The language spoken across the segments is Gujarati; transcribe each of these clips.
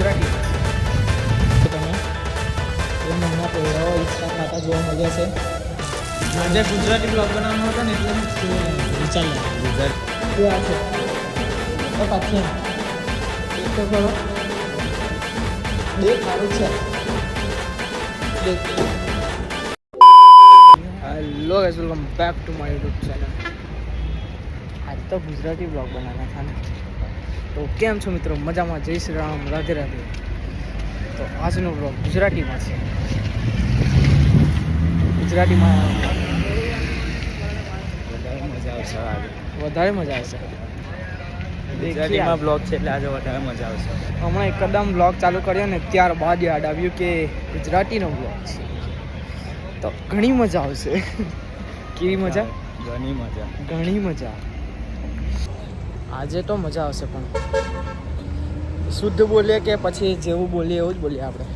ગુજરાતી તમે એ મહિના પહેલાં ઇન્સ્ટા ખાતા જોવા મળ્યા છે. આજે ગુજરાતી બ્લોગ બનાવવાનો હતો ને એટલે વિચાર ગુજરાતી આ છે તો પાછી એક તો કરો બે સારું છે. Hello guys, welcome back to my YouTube channel. આજ તો ગુજરાતી બ્લોગ બનાવવાના હતા ને, તો કેમ છો મિત્રો? મજામાં? જય શ્રી રામ, રાધે રાધે. તો આજનો બ્લોગ ગુજરાતીમાં છે. ગુજરાતીમાં વધારે મજા આવશે. ગુજરાતીમાં બ્લોગ છે એટલે આજે વધારે મજા આવશે. હમણાં એકદમ બ્લોગ ચાલુ કર્યો ને ત્યારબાદ યાદ આવ્યું કે ગુજરાતીનો બ્લોગ છે તો ઘણી મજા આવશે. કેવી મજા? ઘણી મજા. આજે તો મજા આવશે, પણ શુદ્ધ બોલીએ કે પછી જેવું બોલીએ એવું જ બોલીએ આપણે?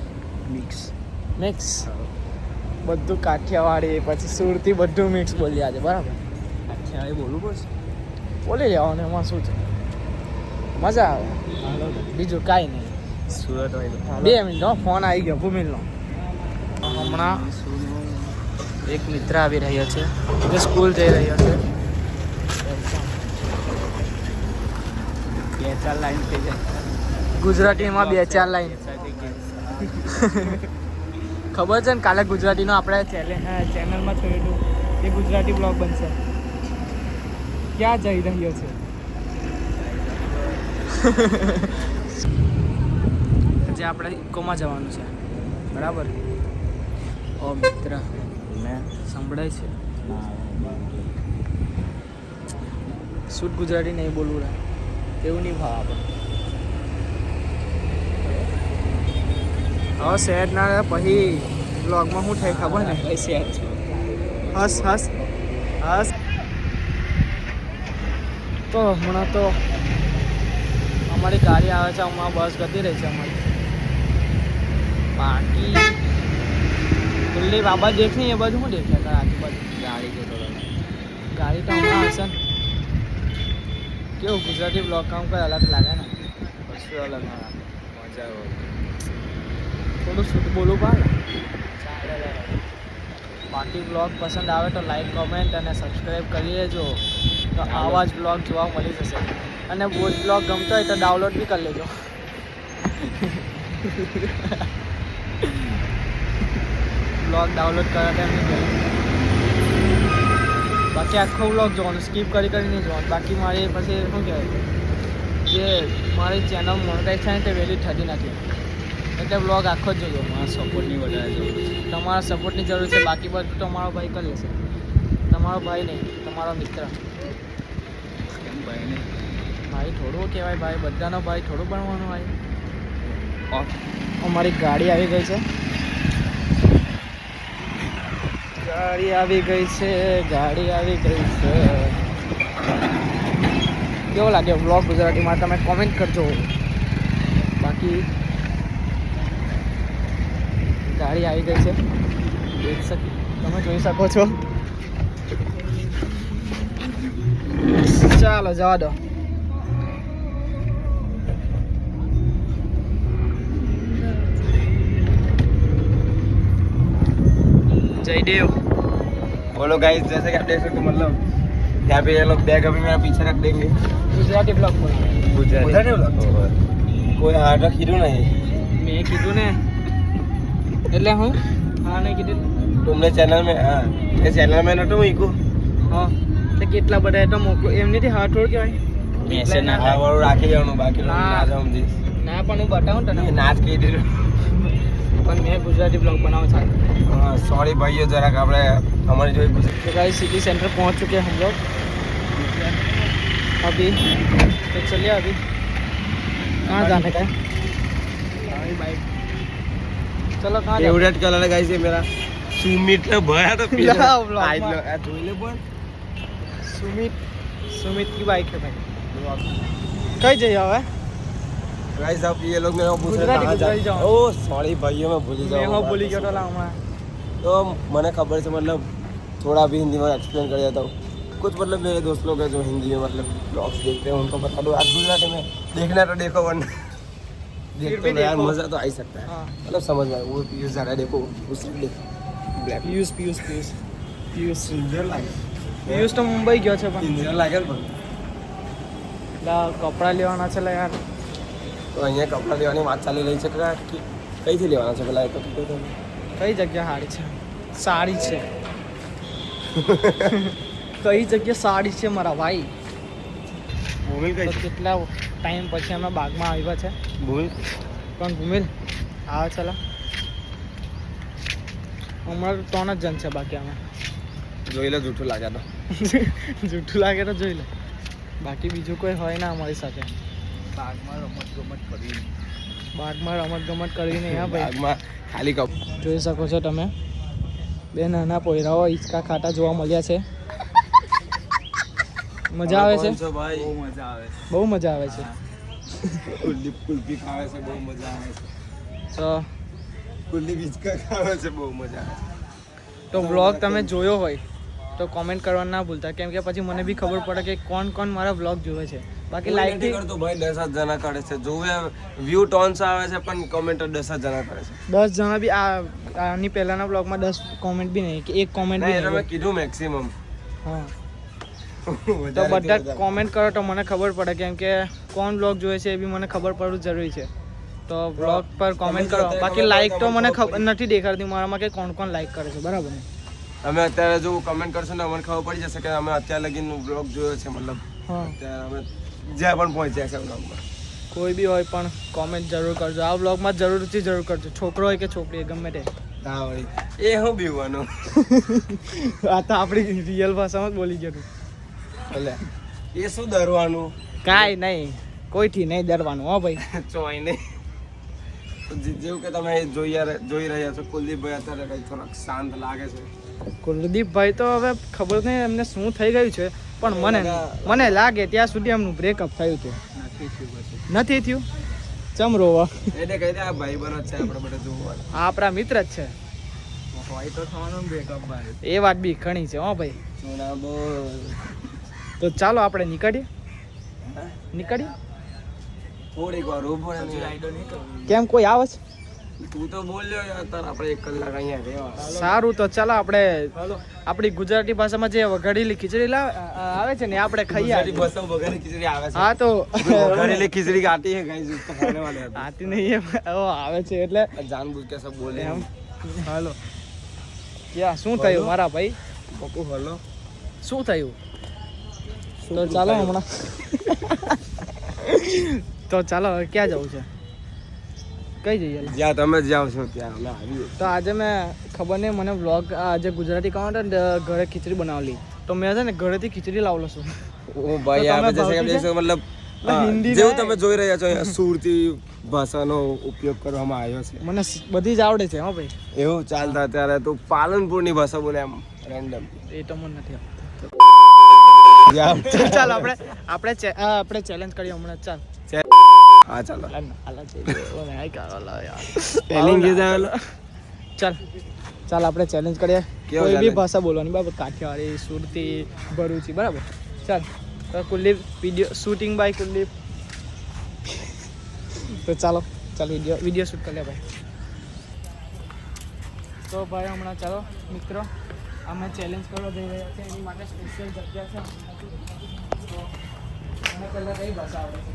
મિક્સ બધું કાઠિયાવાડી પછી સુરતી બધું મિક્સ બોલીએ આજે. બરાબર? કાઠિયાવાડી બોલવું પડશે. બોલી લેવાનું, એમાં શું છે? મજા આવે. બીજું કાંઈ નહીં. સુરત હોય 2 મિનિટ, ફોન આવી ગયો ભૂમિલનો. હમણાં એક મિત્ર આવી રહ્યા છે જે સ્કૂલ જઈ રહ્યા છે. 2-4 લાઈન થઈ જાય ગુજરાતીમાં 2-4 લાઈન. ખબર છે ને, કાલે ગુજરાતીનો આપણે ચેનલમાં થયું હતું એ ગુજરાતી બ્લોગ બનશે. ક્યાં જઈ રહ્યો છે? આજે આપણે ઇકોમાં જવાનું છે. બરાબર? ઓ મિત્ર, મેં સંભળાય છે? શુદ્ધ ગુજરાતી નહીં બોલવું રહે એવું નહીં ભાવ આપણે. હવે શહેર ના રહે પછી બ્લોગમાં શું થાય ખબર ને? શહેર છે. હસ હસ હસ. તો હમણાં તો અમારી ગાડી આવે છે, હમણાં બસ જતી રહી છે અમારી. બાકી ખુલ્લી બાબા દેખ નહીં, એ બધું શું દેખ્યા આજુબાજુ ગાડી જતો ગાડી તો હમણાં આવશે ને. કેવું ગુજરાતી બ્લોગ કામ કોઈ અલગ લાગે ને? કશું અલગ ના લાગે. મજા આવે. થોડું શુદ્ધ બોલવું પડે. બાકી બ્લોગ પસંદ આવે તો લાઈક, કોમેન્ટ અને સબસ્ક્રાઈબ કરી લેજો. તો આવા જ બ્લોગ જોવા મળી જશે. અને બહુ જ બ્લોગ ગમતો હોય તો ડાઉનલોડ બી કરી લેજો. બ્લોગ ડાઉનલોડ કરવા તેમ નહીં કર્યું. બાકી આખો બ્લોગ જોવાનું, સ્કીપ કરી નહીં જોવાનું. બાકી મારી પછી શું કહેવાય, જે મારી ચેનલ મોનેટાઈઝ થાય ને તે વહેલી થતી નથી, એટલે બ્લોગ આખો જ જોજો. મારા સપોર્ટની વધારે જરૂર છે. તમારા સપોર્ટની જરૂર છે. બાકી બધું તમારો ભાઈ કરી લેશે. તમારો ભાઈ નહીં, તમારો મિત્ર. એમ ભાઈ નહીં, ભાઈ થોડું કહેવાય. ભાઈ બધાનો ભાઈ થોડું બનવાનું ભાઈ. અમારી ગાડી આવી ગઈ છે. ગાડી આવી ગઈ છે. કેવો લાગ્યો બ્લોગ ગુજરાતીમાં? તમે કોમેન્ટ કરજો. બાકી ગાડી આવી ગઈ છે, તમે જોઈ શકો છો. ચાલો જવા દો. जयदेव बोलो गाइस, जैसे कि आप देख सकते हो, मतलब यहाँ पे ये लोग बैग अभी मेरा पीछे रख देंगे. गुजराती ब्लॉग बोल गुजराती ब्लॉग कोई हार्ड कीधું નહીં. મેં કીધું ને એટલે હું હા નહીં કીધું. तुमने चैनल में हाँ ये चैनल में नतो ઈકો હા તો કેટલા બધા તો મોકલો એમ નથી. હા થોડું કહેવાય ऐसे ना હા વાળું રાખી જવાનું, બાકી ના. ના સમજી ના પણ હું બતાવું તને. નાચ કહી દીધું. પણ મેં ગુજરાતી બ્લોગ બનાવું છું. हाँ सॉरी भाइयों, જરાક આપણે हमारी जो तो गाइस सिटी सेंटर पहुंच चुके हैं हम लोग अभी. तो चलिए अभी कहाँ जाने का है? बाइक. चलो कहाँ जाना? फेवरेट कलर है गाइस ये मेरा. सुमित ने भया तो पीछे ला ब्लॉग आज में. लो आ જોઈ લે પણ. सुमित की बाइक है भाई. कहीं जाइए હવે? गाइस अब ये लोग मेरे को पूछ रहे गुजराती कहाँ गुजराती जा. जाओ. ओ सॉरी भाइयों मैं भूल मैं जाऊँ. हो बोली क्यों तो लाऊंगा. तो मैंने खबर से मतलब थोड़ा भी हिंदी में एक्सप्लेन कर देता हूँ. कुछ मतलब मेरे दोस्त लोग हैं जो हिंदी में मतलब ब्लॉग्स देखते हैं, उनको बता दो. आज गुजराती में देखना तो देखो, वरना देख भी तो यार देखो। मजा तो आ ही सकता है हाँ। मतलब समझ में आया। वो पीयूष जा रहा है देखो उस साइड ब्लैक પિયુષ પિયુષ પિયુષ પિયુષ સુંદર લાગે પિયુષ તો મુંબઈ ગયો છે પણ સુંદર લાગે ને પણ લા કપડાં લેવાના છે લા યાર તો અહીંયા કપડાં લેવાની વાત ચાલી રહી છે કે કઈથી લેવાના છે પેલા એ તો કીધું તમે કઈ જગ્યા સાડી છે કઈ જગ્યા સાડી છે મારા ભાઈ ભૂમિલ તો કેટલા ટાઈમ પછી અમે બાગમાં આવ્યા છે ભૂમિલ કોણ ભૂમિલ આવે છે લા હમણાં તો 3 જ જણ છે બાકી અમે જોઈ લે જૂઠું લાગે તો જૂઠું લાગે તો જોઈ લે બાકી બીજું કોઈ હોય ના અમારી સાથે બાગમાં રમત ગમત કરી બાગમાં રમત ગમત કરવી નહીં હા ભાઈ બાગમાં ખાલી કપ જોઈ શકો છો તમે બે નાના પોયરાઓ હિંચકા ખાતા જોવા મળ્યા છે મજા આવે છે ભાઈ બહુ મજા આવે બહુ મજા આવે છે કુલ્ફી ખાવે છે બહુ મજા આવે છે તો કુલ્ફી હિંચકા ખાવે છે બહુ મજા આવે તો વ્લોગ તમે જોયો હોય તો કોમેન્ટ કરવા ના ભૂલતા કેમ કે પછી મને બી ખબર પડે કે કોણ કોણ મારા વ્લોગ જોવે છે બાકી લાઈક નથી કરતો ભાઈ 10 જણા કરે છે જોવે વ્યૂ ટોન્સ આવે છે પણ કોમેન્ટ 10 જણા કરે છે 10 જણા બી આની પહેલાના વ્લોગમાં 10 કોમેન્ટ બી નહીં કે એક કોમેન્ટ બી નહીં નહીં તમે કીધું મેક્સિમમ હા તો બધા કોમેન્ટ કરો તો મને ખબર પડે કેમ કે કોણ વ્લોગ જોવે છે એ બી મને ખબર પડવું જરૂરી છે તો વ્લોગ પર કોમેન્ટ કરો બાકી લાઈક તો મને ખબર નથી દેખાડતી મારામાં કે કોણ કોણ લાઈક કરે છે બરાબર ને અમે અત્યારે જો કમેન્ટ કરશો ને અમને ખબર પડી જશે કે અમે અત્યાર લગીનો બ્લોગ જોયો છે મતલબ હા અત્યારે અમે જ્યાં પણ પહોંચ્યા છે બ્લોગમાં કોઈ બી હોય પણ કોમેન્ટ જરૂર કરજો આ વ્લોગમાં જરૂરથી જરૂર કરજો છોકરો હોય કે છોકરી ગમે તે હા વળી એ હું બીવાનું આ તો આપણી રિયલ ભાષામાં જ બોલી ગયું એટલે એ શું ડરવાનું કાંઈ નહીં કોઈથી નહીં ડરવાનું હો ભાઈ ચોય નહીં જેવું કે તમે જોઈ રહ્યા છો કુલદીપભાઈ અત્યારે કંઈક થોડાક શાંત લાગે છે કુલદીપભાઈ તો હવે ખબર નહીં એમને શું થઈ ગયું છે પણ મને લાગે ત્યાં સુધી એમનું બ્રેકઅપ થયું હતું નથી થયું ચમ રોવા એને કહી દે આ ભાઈ બનો છે આપણે બધા જોવા આ આપણા મિત્ર જ છે હોય તો થવાનું બ્રેકઅપ ભાઈ એ વાત બી ઘણી છે હો ભાઈ સોના બોલ તો ચાલો આપણે નીકળીએ થોડીક વાર ઉભો રહે કેમ કોઈ આવે છે તું તો બોલ્યો યાર તાર આપણે 1 કલાક અહીંયા રહેવા સારું તો ચાલો આપણે આપણી ગુજરાતી ભાષામાં જે વઘારેલી ખીચડી આવે છે ને એ આપણે ખાઈ આવીએ બસો વગરની ખીચડી આવે છે હા તો વઘારેલી ખીચડી આતી है गाइस उसको खाने वाले हैं આતી નહીં આવે છે એટલે जानबूझ के सब बोले એમ હાલો ક્યાં શું થયું મારા ભાઈ પપ્પુ હલો શું થયું તો ચાલો હમણાં તો ચાલો હવે ક્યાં જવું છે કઈ જઈએ જ્યાં તમે જાઓ છો ત્યાં અમે આવીએ તો આજે મેં ખબર નહીં મને વ્લોગ આજે ગુજરાતી ખાવાનું ને ઘરે ખીચડી બનાવેલી તો મેં છે ને ઘરેથી ખીચડી લાવેલો છું ઓ ભાઈ તો આપણે તમે જैसे ભાવતી કે મતલબ હિન્દી જેવું નહીં. તમે જોઈ રહ્યા છો અહીંયા સુરતી ભાષાનો ઉપયોગ કરવામાં આવ્યો છે મને બધી જ આવડે છે હો ભાઈ એવું ચાલતા ત્યારે તો પાલનપુરની ભાષા બોલે એમ રેન્ડમ એ તો મને નથી આવડતું ચાલ આપણે ચેલેન્જ કરીએ હમણાં ચાલ હા ચાલો ચાલ આપણે ચેલેન્જ કરીએ કેવો કોઈ બી challenge? ભાષા બોલવાની બરાબર કાઠિયાવાડી સુરતી ભરૂચી બરાબર ચાલ તો Kuldeep video shooting bye Kuldeep તો ચાલો વિડીયો શૂટ કરી લે ભાઈ તો ભાઈ હમણાં ચાલો મિત્રો અમે ચેલેન્જ કરવા જઈ રહ્યા છીએ એની માટે સ્પેશિયલ જગ્યા છે તો મને પહેલાં કઈ ભાષા આવડે છે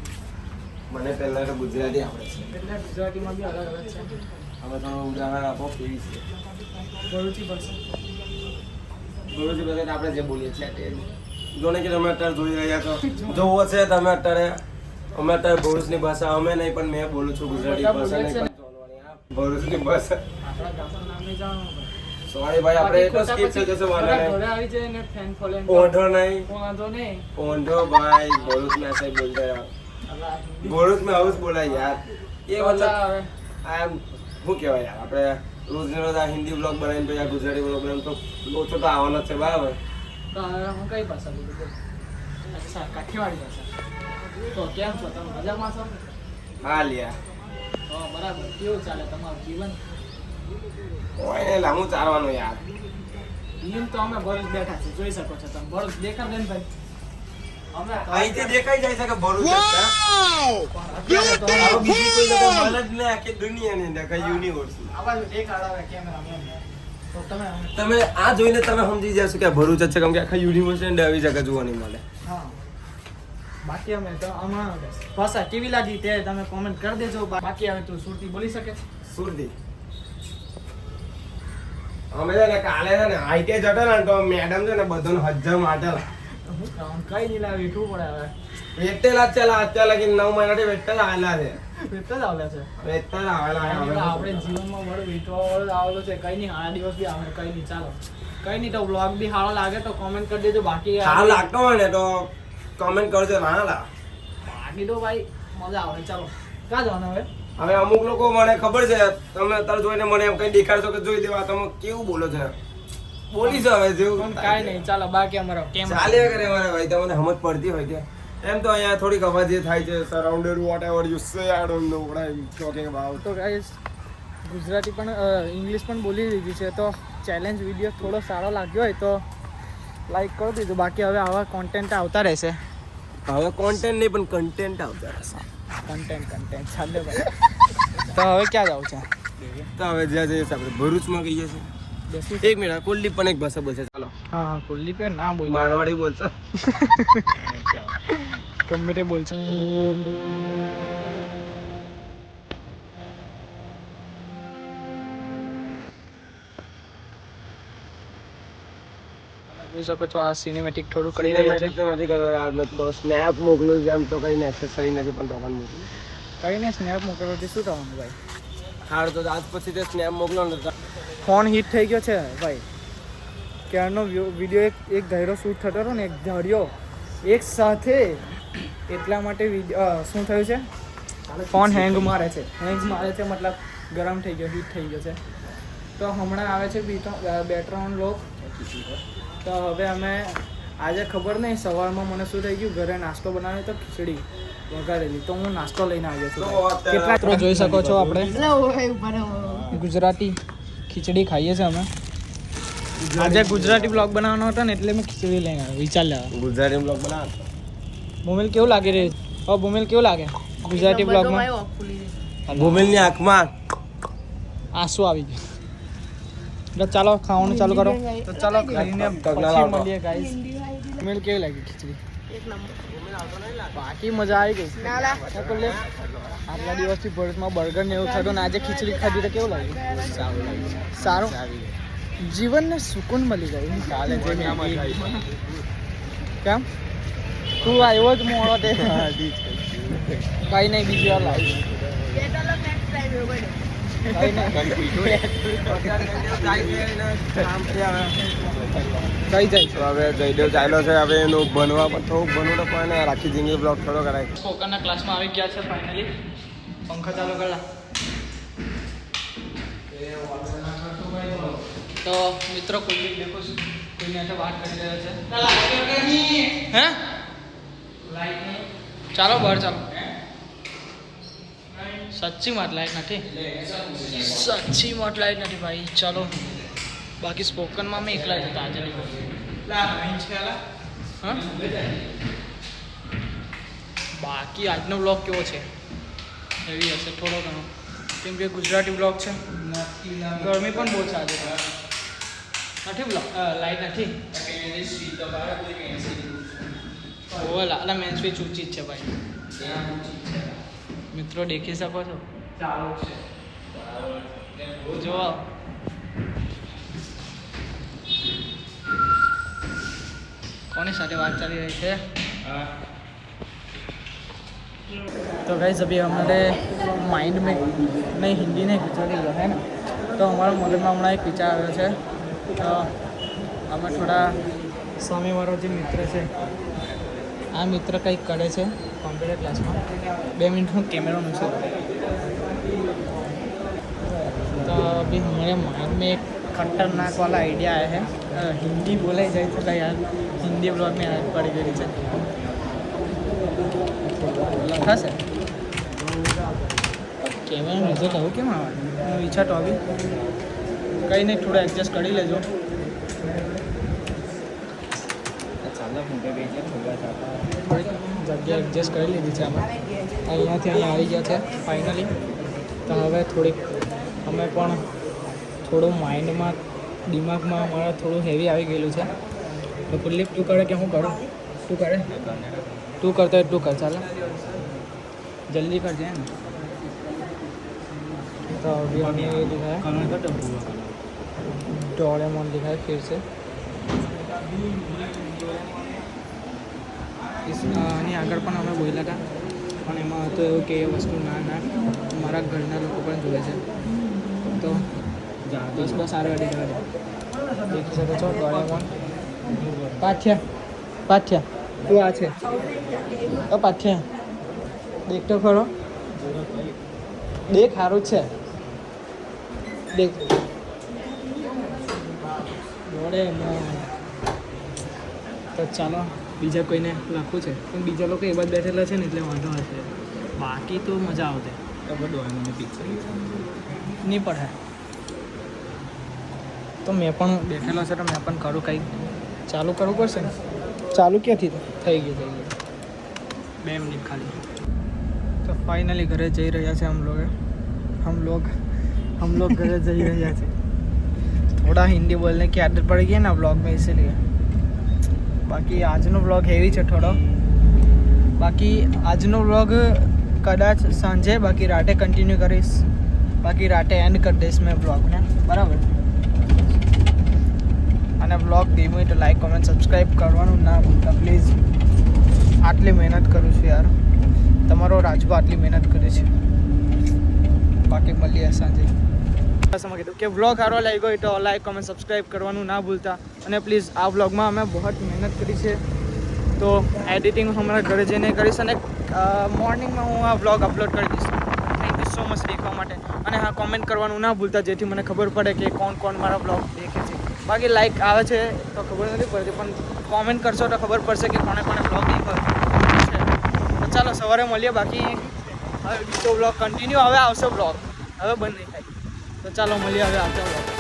મને પહેલા તો ગુજરાતી આવડે છે એટલે ગુજરાતીમાં બી અલગ અલગ છે હવે થોડું ઉદાહરણ આપો કેવી છે ભરૂચી ભાષા ગુરુજી બધા આપણે જે બોલીએ છીએ તે જોને કે તમે અત્યારે જોઈ રહ્યા છો જોવો છે તમે અત્યારે અમે અત્યારે ભરૂચની ભાષા અમે નહીં પણ મેં બોલું છું ગુજરાતી ભાષા નહીં પણ ભરૂચની ભાષા આપણા ગામનું નામ નહીં જાણવાનું સોરી ભાઈ આપણે એટલો સ્કીપ થઈ જશે વાંધો ઘરે નહીં આવી જાય ને ફેન ફોલે ઓંઢો નહીં વાંધો નહીં ओंढो भाई भरूच में ऐसा ही बोलते हैं भरूच में हाउस बोला यार ये मतलब आई एम શું કહેવાય યાર આપણે રોજ રોજ આ હિન્દી બ્લોગ બનાવીને પછી આ ગુજરાતી બ્લોગ બનાવીને તો ઓછો તો આવવાનો જ છે બરાબર તો હવે હું કઈ ભાષા બોલું બોલ અચ્છા કાઠિયાવાડી ભાષા તો કેમ છો તમે મજામાં છો હા લ્યા તો બરાબર કેવું ચાલે તમારું જીવન ઓય લાંબુ ચાલવાનું યાર જીવન તો અમે ભરૂચ બેઠા છે જોઈ શકો છો તમે ભરૂચ દેખાડે ને ભાઈ અહીંથી દેખાઈ જાય છે કે ભરૂચ જ છે. આવું બીજી કોઈ જગ્યાએ મળે જ નહીં આખી દુનિયાની અંદર, કઈ યુનિવર્સની. તમે આ જોઈને તમે સમજી જશો કે આ ભરૂચ જ છે, કેમ કે આખા યુનિવર્સિટી અંદર આવી જગ્યા જોવા નહીં મળે. બાકી અમે તો આમાં ભાષા કેવી લાગી તે તમે કોમેન્ટ કરી દેજો. બાકી હવે તું સુરતી બોલી શકે? સુરતી અમે છે ને કાલે છે ને આઈટી જતા ને તો મેડમ છે ને બધાને હજાર માટેલા કઈ નહીં લાવી શું પડે હવે? વેટેલા જ ચાલા અત્યારે લગી 9 મહિનાથી વેટેલા આવેલા છે. વેચતા જ આવેલા છે. વેટેલા આવેલા આપણે જીવનમાં વડો વેચવા વાળો આવેલો છે. કઈ નહીં, આ દિવસ બી આવે. કઈ નહીં, ચાલો કઈ નહીં. તો બ્લોગ બી સારો લાગે તો કોમેન્ટ કરી દેજો. બાકી સારું લાગતો હોય ને તો કમેન્ટ કરજો. ના બાકી તો ભાઈ મજા આવે. ચાલો ક્યાં જવાનું હવે? હવે અમુક લોકો મને ખબર છે તમે અત્યારે જોઈને મને એમ કઈ દેખાડશો કે જોઈ દેવા તમે કેવું બોલો છો, બોલીશ હવે જેવું કાંઈ નહીં. ચાલો બાકી અમારો કેમ ચાલ્યા કરે મારે ભાઈ. તમને સમજ પડતી હોય કે એમ તો અહીંયા થોડીક અવાજ એ થાય છે. Surrounded vote ever you say I don't know what I am talking about. તો ગાઈસ ગુજરાતી પણ ઇંગ્લિશ પણ બોલી લીધી છે. તો ચેલેન્જ વિડીયો થોડો સારો લાગ્યો હોય તો લાઈક કરી દીધું. બાકી હવે આવા કોન્ટેન્ટ આવતા રહેશે. હવે કોન્ટેન્ટ નહીં પણ કન્ટેન્ટ આવતા રહેશે. કન્ટેન્ટ ચાલે ભાઈ. તો હવે ક્યાં જાવ છે? તો હવે જ્યાં જઈએ આપણે ભરૂચમાં કહીએ છીએ. એક મિનિટ, કુલદીપ પણ એક ભાષા બોલશે. ચાલો. હા કુલદીપ ના બોલ, મારવાડી બોલશે. ગમે તે બોલશે. જોઈ શકો છો આ સિનેમેટિક થોડું કરી રહ્યા છે. નથી કરતો સ્નેપ મોકલું જેમ તો કઈ નેસેસરી નથી પણ તો પણ મોકલું. કઈ નહીં, સ્નેપ મોકલવાથી શું થવાનું ભાઈ? હાર તો આજ પછી તે સ્નેપ મોકલો ને તો ફોન હિટ થઈ ગયો છે ભાઈ. ક્યારનો વિડીયો એક ધાર્યો શૂટ થતો હતો ને એક ધાર્યો એક સાથે, એટલા માટે શું થયું છે, ફોન હેંગ મારે છે. મતલબ ગરમ થઈ ગયો, હીટ થઈ ગયો છે. તો હમણાં આવે છે બે ત્રણ લોક. તો હવે અમે આજે ખબર નહીં સવારમાં મને શું થઈ ગયું, ઘરે નાસ્તો બનાવ્યો તો ખીચડી વઘારેલી. તો હું નાસ્તો લઈને આવ્યો છું. કેટલા મિત્રો જોઈ શકો છો આપણે ગુજરાતી ખીચડી ખાઈએ છીએ અમે. આજે ગુજરાતી બ્લોગ બનાવવાનો હતો ને એટલે મેં ખીચડી લઈને આવ્યો. વિચાર લેવા ગુજરાતી બ્લોગ બનાવ. ભૂમિલ કેવું લાગી રહ્યું? ભૂમિલ કેવું લાગે ગુજરાતી બ્લોગમાં? ભૂમિલની આંખમાં આંસુ આવી ગયા. તો ચાલો ખાવાનું ચાલુ કરો. તો ચાલો ખાઈને પછી મળીએ ગાઈસ. ભૂમિલ કેવી લાગી ખીચડી? બાકી મજા આવી ગઈ. આટલા દિવસથી ભરૂચમાં બર્ગર ને એવું થતું ને આજે ખીચડી ખાધી તો કેવું લાગ્યું? સારું. જીવનને સુકૂન મળી ગયું. કાલે કેમ તું આવ્યો જ મોડો તે? કઈ નહીં, બીજી વાર લાવીશ. કઈ જાય હવે જયદેવ ચાલ્યો છે. હવે એનું બનવા પણ થોડુંક બનવું તો પણ રાખી જિંદગી બ્લોગ થોડો કરાય. સ્પોકનના ક્લાસમાં આવી ગયા છે ફાઇનલી. પંખા ચાલુ કરેલા. તો મિત્રો કુલદીપ દેખો કોઈની સાથે વાત કરી રહ્યા છે. હે ચાલો બહાર ચાલો. સચ્ચી માં લાઈટ નથી ભાઈ. ચાલો બાકી સ્પોકનમાં મેં એકલા જ હતા આજે. હા બાકી આજનો બ્લોગ કેવો છે? એવી હશે થોડો ઘણો, કેમ કે ગુજરાતી બ્લોગ છે. ગરમી પણ બહુ છે આજે. નથી બ્લોગ લાઈટ નથી. ઓલા મેન સ્વિચ ઊંચી જ છે ભાઈ. મિત્રો દેખી શકો છો. જો કોની સાથે વાત ચાલી રહી છે? तो गाइस अभी हमारे माइंड में नहीं हिंदी नहीं गुजराती है ना, तो हमारे मन में हमारा एक विचार આવ્યો છે. તો અમે થોડા સામેવાળો જે મિત્ર છે આ મિત્ર કંઈક કરે છે કોમ્પ્યુટર ક્લાસમાં. 2 मिनट હું कैमरा में છું. तो अभी हमारे माइंड में एक खतरनाक वाला आइडिया आया है. हिंदी बोलाई जाए तो यार हिंदी ब्लॉग में आदत पड़ी गई है. લખાશે કેમેરા રિઝલ્ટ આવું કેમ આવે? હું વિચારતો આવી કંઈ નહીં, થોડું એડજસ્ટ કરી લેજો. ચાલો થોડીક જગ્યા એડજસ્ટ કરી લીધી છે અમે અહીંયાથી અહીંયા આવી ગયા છે ફાઇનલી. તો હવે થોડીક અમે પણ થોડું માઇન્ડમાં દિમાગમાં અમારા થોડું હેવી આવી ગયેલું છે. તો કુલદીપ તું કરે કે હું કરું? તું કરે? તું કરતો એટલું કર ચાલે, જલ્દી કરજે ને. तो अभी हमें ये दिखा है डोरेमोन दिखा है फिर से આની આગળ પણ અમે બોલ્યા હતા પણ એમાં હતું એવું કે એ વસ્તુ ના મારા ઘરના લોકો પણ જોવે છે. તો બસ આગળ દેખી શકો છો ડોરેમોન. પાઠ્યા તું આ છે પાઠ્યા દેખ તો ખરો, દેખ સારું જ છે દેખ. ડોરેમોન. તો ચાલો બીજા કોઈને લખવું છે પણ બીજા લોકો એ બાદ બેઠેલા છે ને એટલે વાંધો હશે, બાકી તો મજા આવતે. નહીં પડે તો મેં પણ બેઠેલો છે તો મેં પણ કરું, કંઈક ચાલુ કરવું પડશે ને. ચાલુ ક્યાંથી થઈ ગયું 2 મિનિટ ખાલી. तो फाइनली घरे जा रहा है हम लोग घरे जा रहा है. थोड़ा हिंदी बोलने की आदत पड़ गई है ना व्लॉग में, इसीलिए. बाकी આજનો વ્લોગ હેવી છે થોડો. બાકી આજનો વ્લોગ કદાચ સાંજે, બાકી રાતે કન્ટિન્યુ કરીશ. બાકી રાતે એન્ડ કરી દઈશ મેં વ્લોગને, બરાબર. અને વ્લોગ ગમ્યો હોય તો લાઈક કોમેન્ટ સબસ્ક્રાઈબ કરવાનું ના ભૂલતા પ્લીઝ. આટલી મહેનત કરું છું યાર, તમારો રાજભા આટલી મહેનત કરે છે. બાકી મળીએ સાંજે. કીધું કે વ્લોગ સારો લાગ્યો હોય તો લાઈક કોમેન્ટ સબસ્ક્રાઈબ કરવાનું ના ભૂલતા. અને પ્લીઝ આ વ્લોગમાં અમે બહુ મહેનત કરી છે, તો એડિટિંગ અમારા ઘરે જઈને કરીશ અને મોર્નિંગમાં હું આ વ્લોગ અપલોડ કરી દઈશ. થેન્ક યુ સો મચ દેખવા માટે. અને હા, કોમેન્ટ કરવાનું ના ભૂલતા જેથી મને ખબર પડે કે કોણ મારા વ્લોગ દેખે છે. બાકી લાઈક આવે છે તો ખબર નથી પડતી, પણ કોમેન્ટ કરશો તો ખબર પડશે કે કોણે વ્લોગ દેખ્યો છે. ચાલો સવારે મળીએ. બાકી હવે બીજો વ્લોગ કન્ટિન્યુ હવે આવશે, વ્લોગ હવે બંધ નહીં થાય. તો ચાલો મળીએ હવે આવતા વ્લોગ.